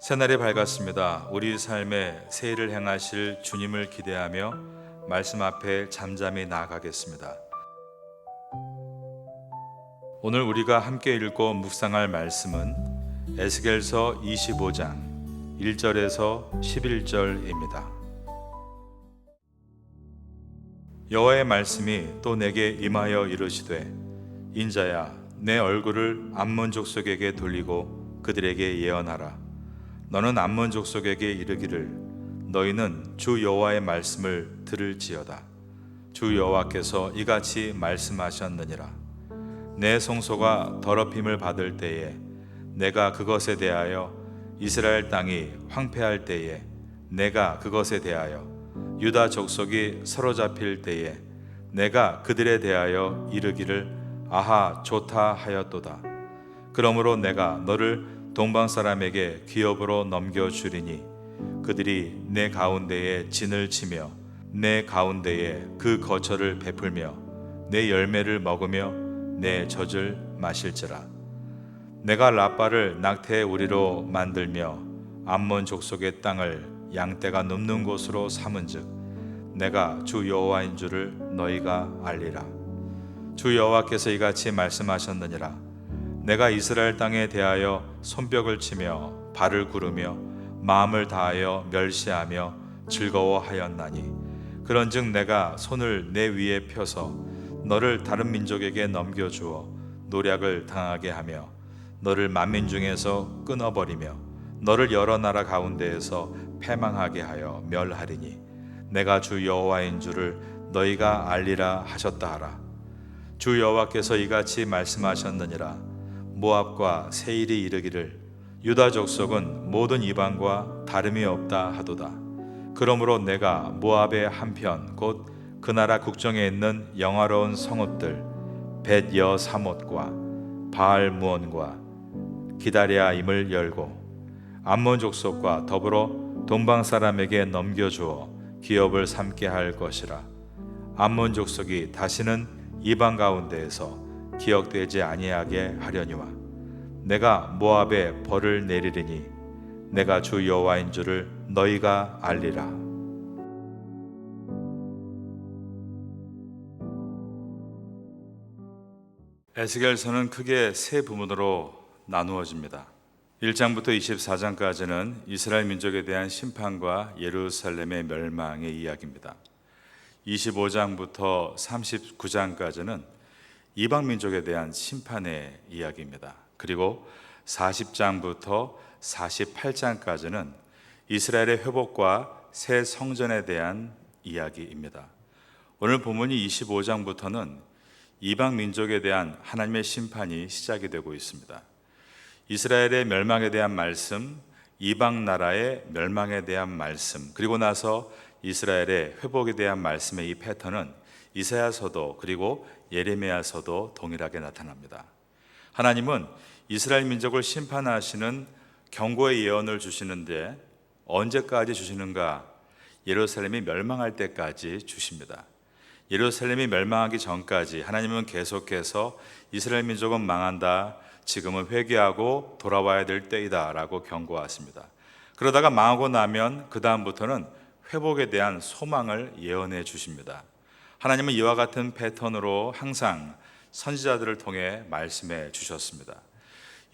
새날이 밝았습니다. 우리 삶에 새 일을 행하실 주님을 기대하며 말씀 앞에 잠잠히 나아가겠습니다. 오늘 우리가 함께 읽고 묵상할 말씀은 에스겔서 25장 1절에서 11절입니다. 여호와의 말씀이 또 내게 임하여 이르시되, 인자야, 내 얼굴을 암몬 족속에게 돌리고 그들에게 예언하라. 너는 암몬 족속에게 이르기를, 너희는 주 여호와의 말씀을 들을지어다. 주 여호와께서 이같이 말씀하셨느니라. 내 성소가 더럽힘을 받을 때에 내가 그것에 대하여, 이스라엘 땅이 황폐할 때에 내가 그것에 대하여, 유다 족속이 사로잡힐 때에 내가 그들에 대하여 이르기를, 아하 좋다 하였도다. 그러므로 내가 너를 동방 사람에게 기업으로 넘겨주리니 그들이 내 가운데에 진을 치며 내 가운데에 그 거처를 베풀며 내 열매를 먹으며 내 젖을 마실지라. 내가 라빠를 낙태의 우리로 만들며 암몬 족속의 땅을 양떼가 눕는 곳으로 삼은즉 내가 주 여호와인 줄을 너희가 알리라. 주 여호와께서 이같이 말씀하셨느니라. 내가 이스라엘 땅에 대하여 손뼉을 치며 발을 구르며 마음을 다하여 멸시하며 즐거워하였나니, 그런즉 내가 손을 내 위에 펴서 너를 다른 민족에게 넘겨주어 노략을 당하게 하며 너를 만민 중에서 끊어버리며 너를 여러 나라 가운데에서 패망하게 하여 멸하리니 내가 주 여호와인 줄을 너희가 알리라 하셨다 하라. 주 여호와께서 이같이 말씀하셨느니라. 모압과 세일이 이르기를, 유다 족속은 모든 이방과 다름이 없다 하도다. 그러므로 내가 모압의 한편 곧 그 나라 국정에 있는 영화로운 성읍들 벳 여사못과 바알무온과 기다랴임을 열고 암몬 족속과 더불어 동방 사람에게 넘겨주어 기업을 삼게 할 것이라. 암몬 족속이 다시는 이방 가운데에서 기억되지 아니하게 하려니와 내가 모압에 벌을 내리리니 내가 주 여호와인 줄을 너희가 알리라. 에스겔서는 크게 세 부분으로 나누어집니다. 1장부터 24장까지는 이스라엘 민족에 대한 심판과 예루살렘의 멸망의 이야기입니다. 25장부터 39장까지는 이방 민족에 대한 심판의 이야기입니다. 그리고 40장부터 48장까지는 이스라엘의 회복과 새 성전에 대한 이야기입니다. 오늘 본문이 25장부터는 이방 민족에 대한 하나님의 심판이 시작이 되고 있습니다. 이스라엘의 멸망에 대한 말씀, 이방 나라의 멸망에 대한 말씀, 그리고 나서 이스라엘의 회복에 대한 말씀의 이 패턴은 이사야서도 그리고 예레미야서도 동일하게 나타납니다. 하나님은 이스라엘 민족을 심판하시는 경고의 예언을 주시는데 언제까지 주시는가? 예루살렘이 멸망할 때까지 주십니다. 예루살렘이 멸망하기 전까지 하나님은 계속해서 이스라엘 민족은 망한다, 지금은 회개하고 돌아와야 될 때이다 라고 경고하십니다. 그러다가 망하고 나면 그 다음부터는 회복에 대한 소망을 예언해 주십니다. 하나님은 이와 같은 패턴으로 항상 선지자들을 통해 말씀해 주셨습니다.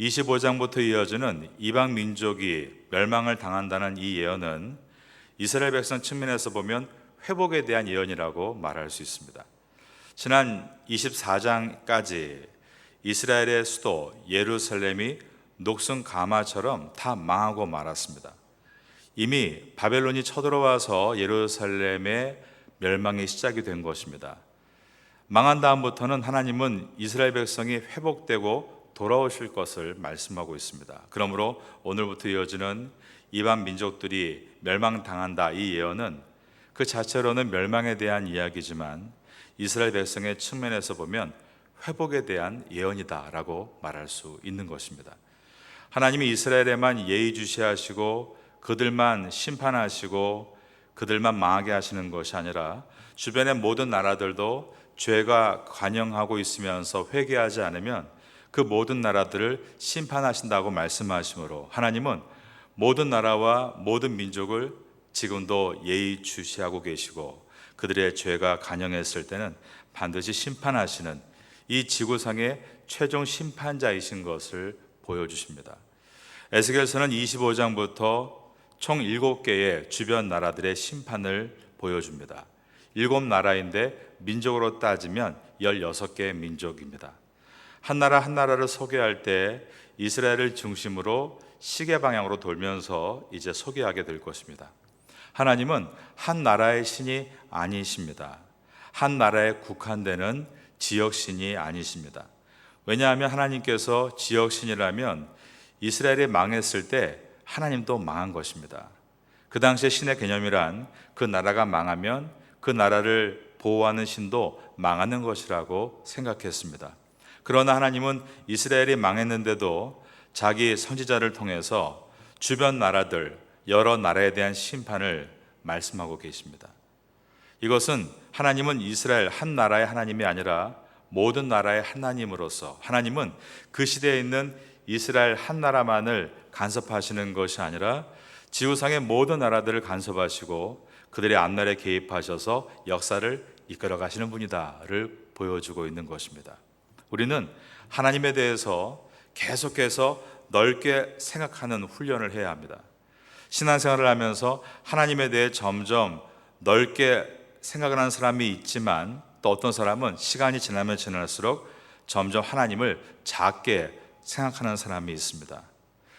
25장부터 이어지는 이방 민족이 멸망을 당한다는 이 예언은 이스라엘 백성 측면에서 보면 회복에 대한 예언이라고 말할 수 있습니다. 지난 24장까지 이스라엘의 수도 예루살렘이 녹슨 가마처럼 다 망하고 말았습니다. 이미 바벨론이 쳐들어와서 예루살렘의 멸망이 시작이 된 것입니다. 망한 다음부터는 하나님은 이스라엘 백성이 회복되고 돌아오실 것을 말씀하고 있습니다. 그러므로 오늘부터 이어지는 이방 민족들이 멸망당한다, 이 예언은 그 자체로는 멸망에 대한 이야기지만 이스라엘 백성의 측면에서 보면 회복에 대한 예언이다라고 말할 수 있는 것입니다. 하나님이 이스라엘에만 예의주시하시고 그들만 심판하시고 그들만 망하게 하시는 것이 아니라 주변의 모든 나라들도 죄가 관영하고 있으면서 회개하지 않으면 그 모든 나라들을 심판하신다고 말씀하시므로 하나님은 모든 나라와 모든 민족을 지금도 예의주시하고 계시고 그들의 죄가 간영했을 때는 반드시 심판하시는 이 지구상의 최종 심판자이신 것을 보여주십니다. 에스겔서는 25장부터 총 7개의 주변 나라들의 심판을 보여줍니다. 7나라인데 민족으로 따지면 16개의 민족입니다. 한 나라 한 나라를 소개할 때 이스라엘을 중심으로 시계 방향으로 돌면서 이제 소개하게 될 것입니다. 하나님은 한 나라의 신이 아니십니다. 한 나라에 국한되는 지역신이 아니십니다. 왜냐하면 하나님께서 지역신이라면 이스라엘이 망했을 때 하나님도 망한 것입니다. 그 당시의 신의 개념이란 그 나라가 망하면 그 나라를 보호하는 신도 망하는 것이라고 생각했습니다. 그러나 하나님은 이스라엘이 망했는데도 자기 선지자를 통해서 주변 나라들, 여러 나라에 대한 심판을 말씀하고 계십니다. 이것은 하나님은 이스라엘 한 나라의 하나님이 아니라 모든 나라의 하나님으로서 하나님은 그 시대에 있는 이스라엘 한 나라만을 간섭하시는 것이 아니라 지구상의 모든 나라들을 간섭하시고 그들의 앞날에 개입하셔서 역사를 이끌어 가시는 분이다를 보여주고 있는 것입니다. 우리는 하나님에 대해서 계속해서 넓게 생각하는 훈련을 해야 합니다. 신앙생활을 하면서 하나님에 대해 점점 넓게 생각을 하는 사람이 있지만 또 어떤 사람은 시간이 지나면 지날수록 점점 하나님을 작게 생각하는 사람이 있습니다.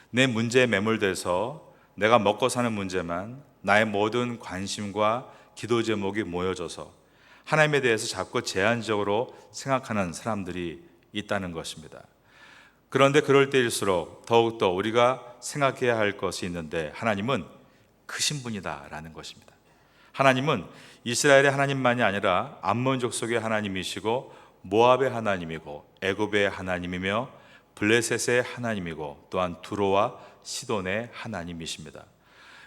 내 문제에 매몰돼서 내가 먹고 사는 문제만 나의 모든 관심과 기도 제목이 모여져서 하나님에 대해서 자꾸 제한적으로 생각하는 사람들이 있다는 것입니다. 그런데 그럴 때일수록 더욱더 우리가 생각해야 할 것이 있는데 하나님은 크신 분이다라는 것입니다. 하나님은 이스라엘의 하나님만이 아니라 암몬 족속의 하나님이시고 모압의 하나님이고 애굽의 하나님이며 블레셋의 하나님이고 또한 두로와 시돈의 하나님이십니다.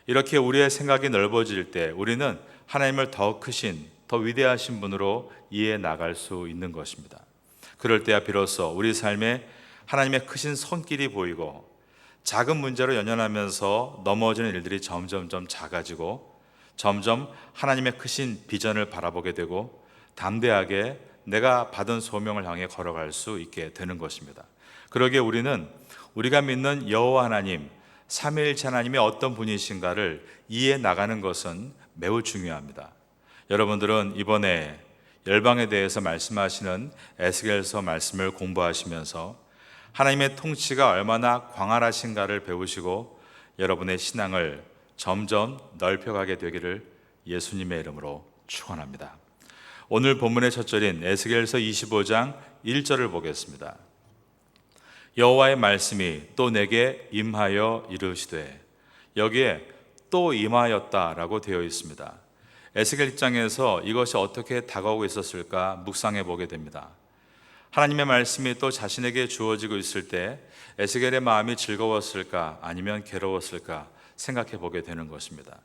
이렇게 우리의 생각이 넓어질 때 우리는 하나님을 더 크신, 더 위대하신 분으로 이해해 나갈 수 있는 것입니다. 그럴 때야 비로소 우리 삶에 하나님의 크신 손길이 보이고 작은 문제로 연연하면서 넘어지는 일들이 점점점 작아지고 점점 하나님의 크신 비전을 바라보게 되고 담대하게 내가 받은 소명을 향해 걸어갈 수 있게 되는 것입니다. 그러기에 우리는 우리가 믿는 여호와 하나님, 삼위일체 하나님이 어떤 분이신가를 이해해 나가는 것은 매우 중요합니다. 여러분들은 이번에 열방에 대해서 말씀하시는 에스겔서 말씀을 공부하시면서 하나님의 통치가 얼마나 광활하신가를 배우시고 여러분의 신앙을 점점 넓혀가게 되기를 예수님의 이름으로 축원합니다. 오늘 본문의 첫 절인 에스겔서 25장 1절을 보겠습니다. 여호와의 말씀이 또 내게 임하여 이르시되, 여기에 또 임하였다라고 되어 있습니다. 에스겔 입장에서 이것이 어떻게 다가오고 있었을까 묵상해 보게 됩니다. 하나님의 말씀이 또 자신에게 주어지고 있을 때 에스겔의 마음이 즐거웠을까 아니면 괴로웠을까 생각해 보게 되는 것입니다.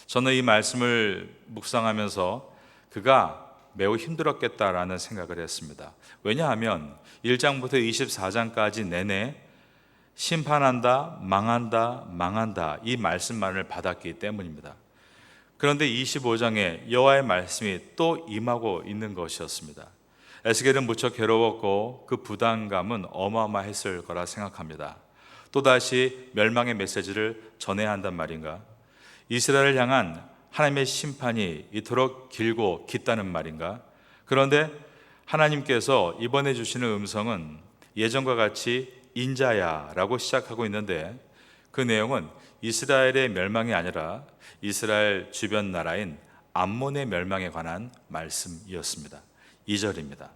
저는 이 말씀을 묵상하면서 그가 매우 힘들었겠다라는 생각을 했습니다. 왜냐하면 1장부터 24장까지 내내 심판한다, 망한다, 망한다 이 말씀만을 받았기 때문입니다. 그런데 25장에 여호와의 말씀이 또 임하고 있는 것이었습니다. 에스겔은 무척 괴로웠고 그 부담감은 어마어마했을 거라 생각합니다. 또다시 멸망의 메시지를 전해야 한단 말인가? 이스라엘을 향한 하나님의 심판이 이토록 길고 깊다는 말인가? 그런데 하나님께서 이번에 주시는 음성은 예전과 같이 인자야라고 시작하고 있는데 그 내용은 이스라엘의 멸망이 아니라 이스라엘 주변 나라인 암몬의 멸망에 관한 말씀이었습니다. 2절입니다.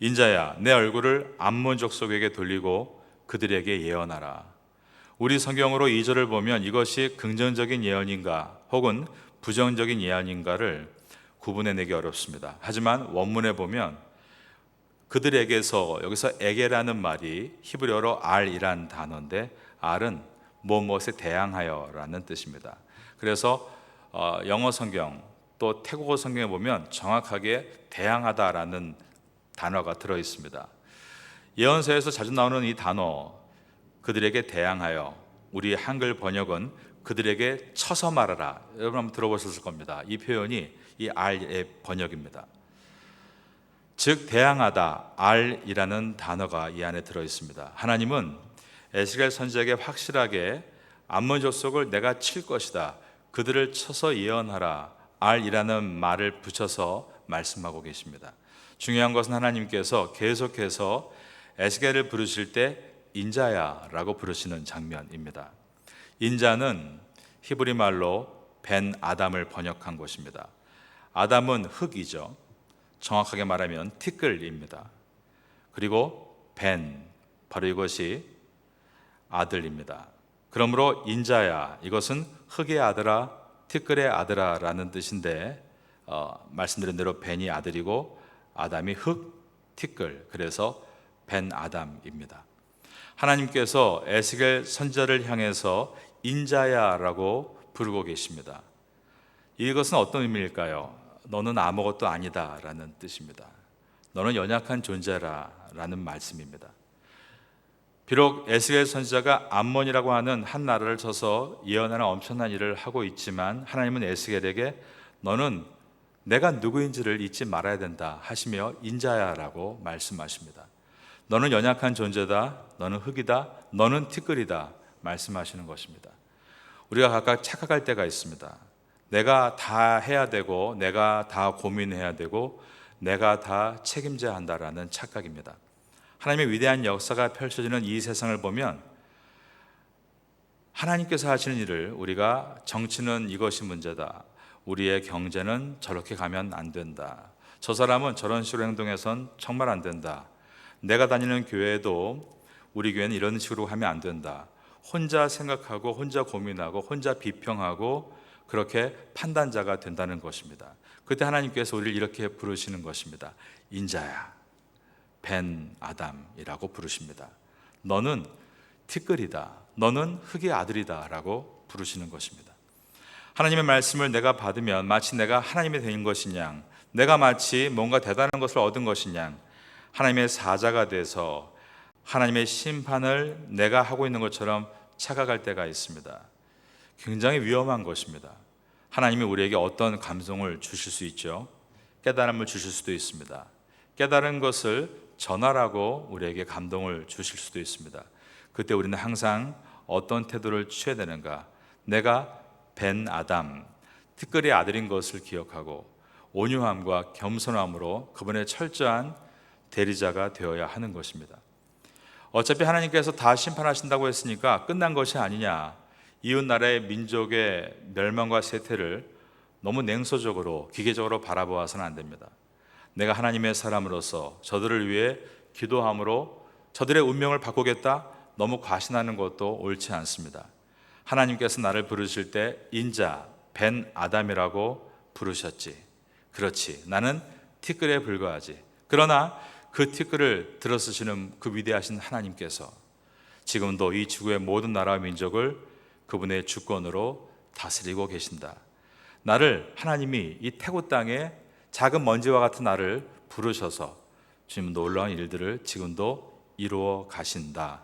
인자야, 내 얼굴을 암몬 족속에게 돌리고 그들에게 예언하라. 우리 성경으로 2절을 보면 이것이 긍정적인 예언인가 혹은 부정적인 예언인가를 구분해내기 어렵습니다. 하지만 원문에 보면 그들에게서 여기서 에게라는 말이 히브리어로 알이란 단어인데 알은 무엇에 대항하여라는 뜻입니다. 그래서 영어 성경 또 태국어 성경에 보면 정확하게 대항하다라는 단어가 들어 있습니다. 예언서에서 자주 나오는 이 단어 그들에게 대항하여 우리 한글 번역은 그들에게 쳐서 말하라. 여러분 한번 들어보셨을 겁니다. 이 표현이 이 R의 번역입니다. 즉 대항하다, R이라는 단어가 이 안에 들어 있습니다. 하나님은 에스겔 선지자에게 확실하게 암몬 족속을 내가 칠 것이다, 그들을 쳐서 예언하라, R이라는 말을 붙여서 말씀하고 계십니다. 중요한 것은 하나님께서 계속해서 에스겔을 부르실 때 인자야라고 부르시는 장면입니다. 인자는 히브리 말로 벤 아담을 번역한 것입니다. 아담은 흙이죠. 정확하게 말하면 티끌입니다. 그리고 벤, 바로 이것이 아들입니다. 그러므로 인자야, 이것은 흙의 아들아, 티끌의 아들아 라는 뜻인데 말씀드린 대로 벤이 아들이고 아담이 흙, 티끌, 그래서 벤 아담입니다. 하나님께서 에스겔 선지자를 향해서 인자야라고 부르고 계십니다. 이것은 어떤 의미일까요? 너는 아무것도 아니다 라는 뜻입니다. 너는 연약한 존재라 라는 말씀입니다. 비록 에스겔 선지자가 암몬이라고 하는 한 나라를 쳐서 예언하는 엄청난 일을 하고 있지만 하나님은 에스겔에게 너는 내가 누구인지를 잊지 말아야 된다 하시며 인자야라고 말씀하십니다. 너는 연약한 존재다, 너는 흙이다, 너는 티끌이다 말씀하시는 것입니다. 우리가 각각 착각할 때가 있습니다. 내가 다 해야 되고 내가 다 고민해야 되고 내가 다 책임져야 한다라는 착각입니다. 하나님의 위대한 역사가 펼쳐지는 이 세상을 보면 하나님께서 하시는 일을 우리가 정치는 이것이 문제다, 우리의 경제는 저렇게 가면 안 된다, 저 사람은 저런 식으로 행동해선 정말 안 된다, 내가 다니는 교회도 우리 교회는 이런 식으로 하면 안 된다, 혼자 생각하고 혼자 고민하고 혼자 비평하고 그렇게 판단자가 된다는 것입니다. 그때 하나님께서 우리를 이렇게 부르시는 것입니다. 인자야, 벤 아담이라고 부르십니다. 너는 티끌이다, 너는 흙의 아들이다 라고 부르시는 것입니다. 하나님의 말씀을 내가 받으면 마치 내가 하나님이 된 것이냐, 내가 마치 뭔가 대단한 것을 얻은 것이냐, 하나님의 사자가 돼서 하나님의 심판을 내가 하고 있는 것처럼 착각할 때가 있습니다. 굉장히 위험한 것입니다. 하나님이 우리에게 어떤 감동을 주실 수 있죠. 깨달음을 주실 수도 있습니다. 깨달은 것을 전하라고 우리에게 감동을 주실 수도 있습니다. 그때 우리는 항상 어떤 태도를 취해야 되는가, 내가 벤 아담, 티끌의 아들인 것을 기억하고 온유함과 겸손함으로 그분의 철저한 대리자가 되어야 하는 것입니다. 어차피 하나님께서 다 심판하신다고 했으니까 끝난 것이 아니냐, 이웃 나라의 민족의 멸망과 쇠퇴를 너무 냉소적으로 기계적으로 바라보아서는 안 됩니다. 내가 하나님의 사람으로서 저들을 위해 기도함으로 저들의 운명을 바꾸겠다, 너무 과신하는 것도 옳지 않습니다. 하나님께서 나를 부르실 때 인자, 벤 아담이라고 부르셨지. 그렇지, 나는 티끌에 불과하지. 그러나 그 티끌을 들어쓰시는 그 위대하신 하나님께서 지금도 이 지구의 모든 나라와 민족을 그분의 주권으로 다스리고 계신다. 나를 하나님이 이 태고 땅에 작은 먼지와 같은 나를 부르셔서 주님 놀라운 일들을 지금도 이루어 가신다.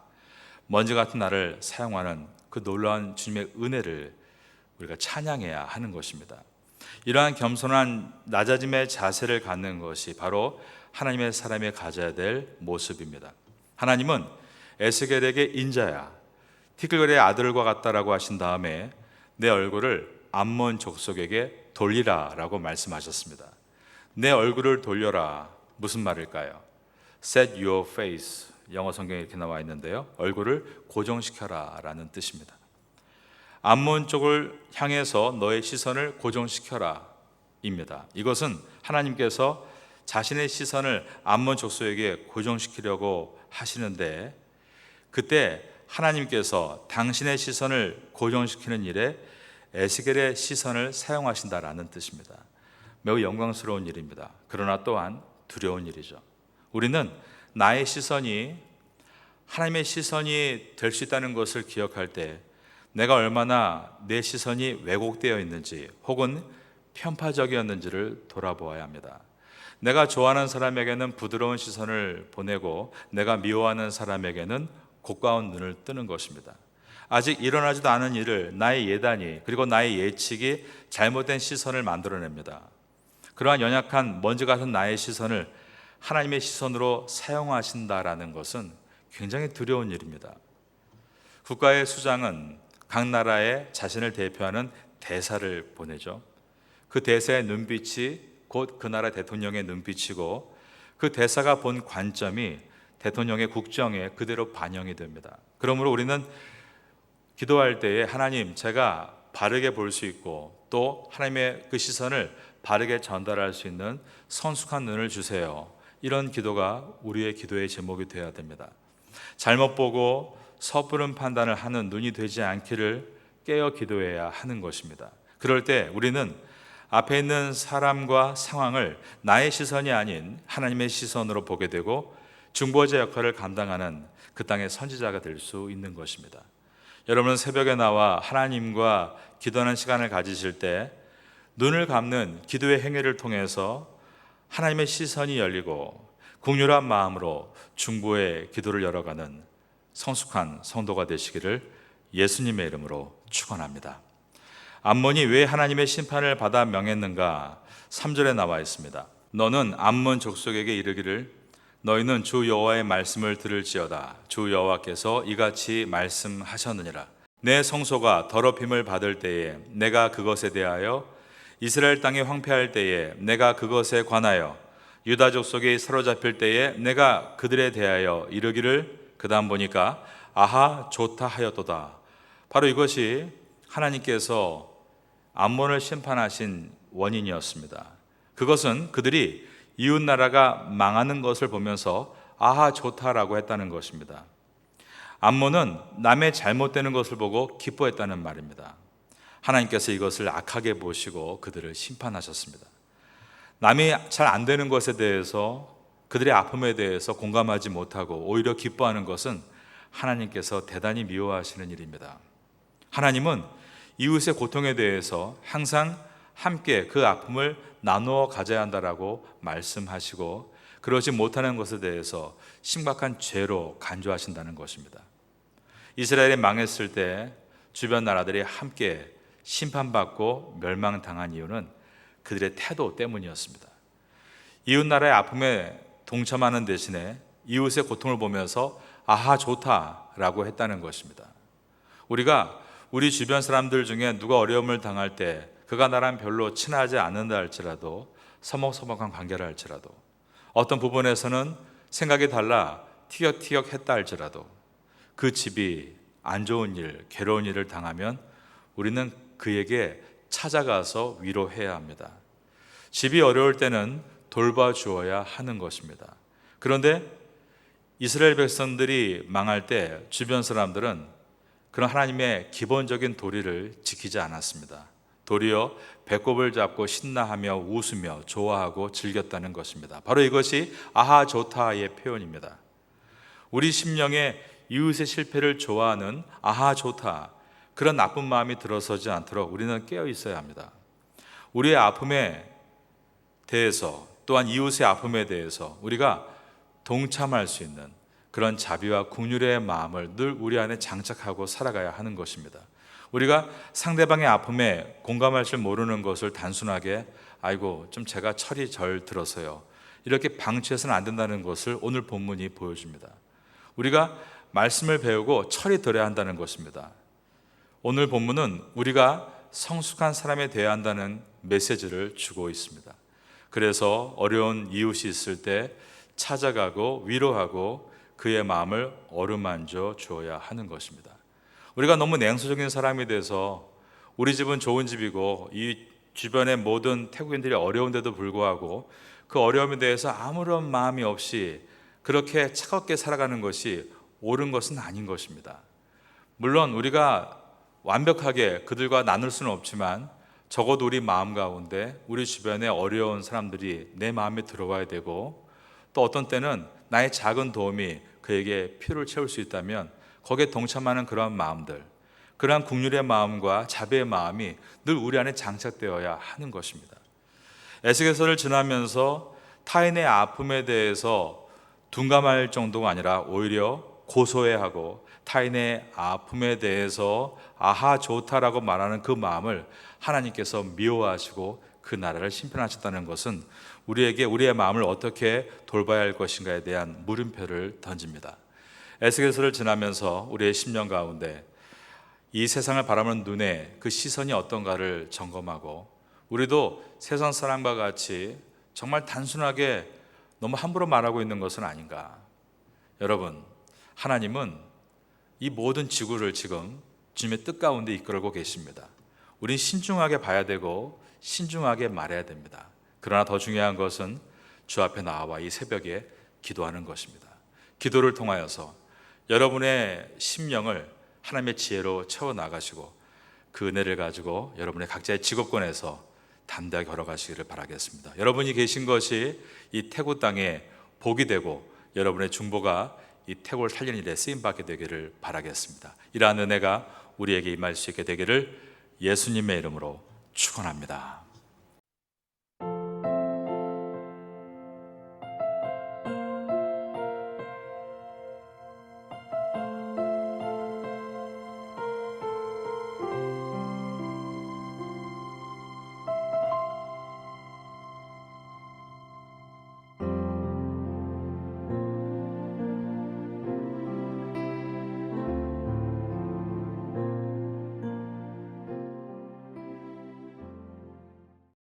먼지 같은 나를 사용하는 그 놀라운 주님의 은혜를 우리가 찬양해야 하는 것입니다. 이러한 겸손한 낮아짐의 자세를 갖는 것이 바로 하나님의 사람이 가져야 될 모습입니다. 하나님은 에스겔에게 인자야, 티끌거리의 아들과 같다라고 하신 다음에 내 얼굴을 암몬 족속에게 돌리라 라고 말씀하셨습니다. 내 얼굴을 돌려라, 무슨 말일까요? Set your face, 영어 성경에 이렇게 나와 있는데요, 얼굴을 고정시켜라 라는 뜻입니다. 암몬 쪽을 향해서 너의 시선을 고정시켜라 입니다. 이것은 하나님께서 자신의 시선을 암몬 족속에게 고정시키려고 하시는데, 그때 하나님께서 당신의 시선을 고정시키는 일에 에스겔의 시선을 사용하신다라는 뜻입니다. 매우 영광스러운 일입니다. 그러나 또한 두려운 일이죠. 우리는 나의 시선이 하나님의 시선이 될 수 있다는 것을 기억할 때 내가 얼마나 내 시선이 왜곡되어 있는지 혹은 편파적이었는지를 돌아보아야 합니다. 내가 좋아하는 사람에게는 부드러운 시선을 보내고 내가 미워하는 사람에게는 고가운 눈을 뜨는 것입니다. 아직 일어나지도 않은 일을 나의 예단이, 그리고 나의 예측이 잘못된 시선을 만들어냅니다. 그러한 연약한 먼지 같은 나의 시선을 하나님의 시선으로 사용하신다라는 것은 굉장히 두려운 일입니다. 국가의 수장은 각 나라에 자신을 대표하는 대사를 보내죠. 그 대사의 눈빛이 곧 그 나라 대통령의 눈빛이고, 그 대사가 본 관점이 대통령의 국정에 그대로 반영이 됩니다. 그러므로 우리는 기도할 때에 하나님, 제가 바르게 볼 수 있고 또 하나님의 그 시선을 바르게 전달할 수 있는 성숙한 눈을 주세요. 이런 기도가 우리의 기도의 제목이 되어야 됩니다. 잘못 보고 섣부른 판단을 하는 눈이 되지 않기를 깨어 기도해야 하는 것입니다. 그럴 때 우리는 앞에 있는 사람과 상황을 나의 시선이 아닌 하나님의 시선으로 보게 되고 중보자 역할을 감당하는 그 땅의 선지자가 될 수 있는 것입니다. 여러분은 새벽에 나와 하나님과 기도하는 시간을 가지실 때 눈을 감는 기도의 행위를 통해서 하나님의 시선이 열리고 긍휼한 마음으로 중보의 기도를 열어가는 성숙한 성도가 되시기를 예수님의 이름으로 축원합니다. 암몬이 왜 하나님의 심판을 받아 명했는가? 3절에 나와 있습니다. 너는 암몬 족속에게 이르기를 너희는 주 여호와의 말씀을 들을지어다. 주 여호와께서 이같이 말씀하셨느니라. 내 성소가 더럽힘을 받을 때에 내가 그것에 대하여 이스라엘 땅이 황폐할 때에 내가 그것에 관하여 유다 족속이 사로잡힐 때에 내가 그들에 대하여 이르기를, 그 다음 보니까 아하 좋다 하였도다. 바로 이것이 하나님께서 암몬을 심판하신 원인이었습니다. 그것은 그들이 이웃나라가 망하는 것을 보면서 아하 좋다라고 했다는 것입니다. 암몬은 남의 잘못되는 것을 보고 기뻐했다는 말입니다. 하나님께서 이것을 악하게 보시고 그들을 심판하셨습니다. 남이 잘 안 되는 것에 대해서, 그들의 아픔에 대해서 공감하지 못하고 오히려 기뻐하는 것은 하나님께서 대단히 미워하시는 일입니다. 하나님은 이웃의 고통에 대해서 항상 함께 그 아픔을 나누어 가져야 한다라고 말씀하시고, 그러지 못하는 것에 대해서 심각한 죄로 간주하신다는 것입니다. 이스라엘이 망했을 때 주변 나라들이 함께 심판받고 멸망당한 이유는 그들의 태도 때문이었습니다. 이웃 나라의 아픔에 동참하는 대신에 이웃의 고통을 보면서 아하 좋다라고 했다는 것입니다. 우리가 우리 주변 사람들 중에 누가 어려움을 당할 때 그가 나랑 별로 친하지 않는다 할지라도, 서먹서먹한 관계라 할지라도, 어떤 부분에서는 생각이 달라 티격태격 했다 할지라도 그 집이 안 좋은 일, 괴로운 일을 당하면 우리는 그에게 찾아가서 위로해야 합니다. 집이 어려울 때는 돌봐주어야 하는 것입니다. 그런데 이스라엘 백성들이 망할 때 주변 사람들은 그런 하나님의 기본적인 도리를 지키지 않았습니다. 도리어 배꼽을 잡고 신나하며 웃으며 좋아하고 즐겼다는 것입니다. 바로 이것이 아하 좋다의 표현입니다. 우리 심령에 이웃의 실패를 좋아하는 아하 좋다, 그런 나쁜 마음이 들어서지 않도록 우리는 깨어 있어야 합니다. 우리의 아픔에 대해서, 또한 이웃의 아픔에 대해서 우리가 동참할 수 있는 그런 자비와 긍휼의 마음을 늘 우리 안에 장착하고 살아가야 하는 것입니다. 우리가 상대방의 아픔에 공감할 줄 모르는 것을 단순하게 아이고 좀 제가 철이 절 들어서요, 이렇게 방치해서는 안 된다는 것을 오늘 본문이 보여줍니다. 우리가 말씀을 배우고 철이 들어야 한다는 것입니다. 오늘 본문은 우리가 성숙한 사람에 대해야 한다는 메시지를 주고 있습니다. 그래서 어려운 이웃이 있을 때 찾아가고 위로하고 그의 마음을 어루만져 주어야 하는 것입니다. 우리가 너무 냉소적인 사람이 돼서 우리 집은 좋은 집이고 이 주변의 모든 태국인들이 어려운데도 불구하고 그 어려움에 대해서 아무런 마음이 없이 그렇게 차갑게 살아가는 것이 옳은 것은 아닌 것입니다. 물론 우리가 완벽하게 그들과 나눌 수는 없지만 적어도 우리 마음 가운데 우리 주변에 어려운 사람들이 내 마음에 들어와야 되고, 또 어떤 때는 나의 작은 도움이 그에게 필요를 채울 수 있다면 거기에 동참하는 그러한 마음들, 그러한 긍휼의 마음과 자비의 마음이 늘 우리 안에 장착되어야 하는 것입니다. 에스겔서를 지나면서 타인의 아픔에 대해서 둔감할 정도가 아니라 오히려 고소해하고 타인의 아픔에 대해서 아하 좋다라고 말하는 그 마음을 하나님께서 미워하시고 그 나라를 심판하셨다는 것은 우리에게 우리의 마음을 어떻게 돌봐야 할 것인가에 대한 물음표를 던집니다. 에스겔서를 지나면서 우리의 심령 가운데 이 세상을 바라보는 눈에 그 시선이 어떤가를 점검하고, 우리도 세상 사람과 같이 정말 단순하게 너무 함부로 말하고 있는 것은 아닌가. 여러분, 하나님은 이 모든 지구를 지금 주님의 뜻 가운데 이끌고 계십니다. 우린 신중하게 봐야 되고 신중하게 말해야 됩니다. 그러나 더 중요한 것은 주 앞에 나와 이 새벽에 기도하는 것입니다. 기도를 통하여서 여러분의 심령을 하나님의 지혜로 채워나가시고 그 은혜를 가지고 여러분의 각자의 직업권에서 담대하게 걸어가시기를 바라겠습니다. 여러분이 계신 것이 이 태국 땅에 복이 되고 여러분의 중보가 이 태국을 살리는 일에 쓰임받게 되기를 바라겠습니다. 이러한 은혜가 우리에게 임할 수 있게 되기를 예수님의 이름으로 축원합니다.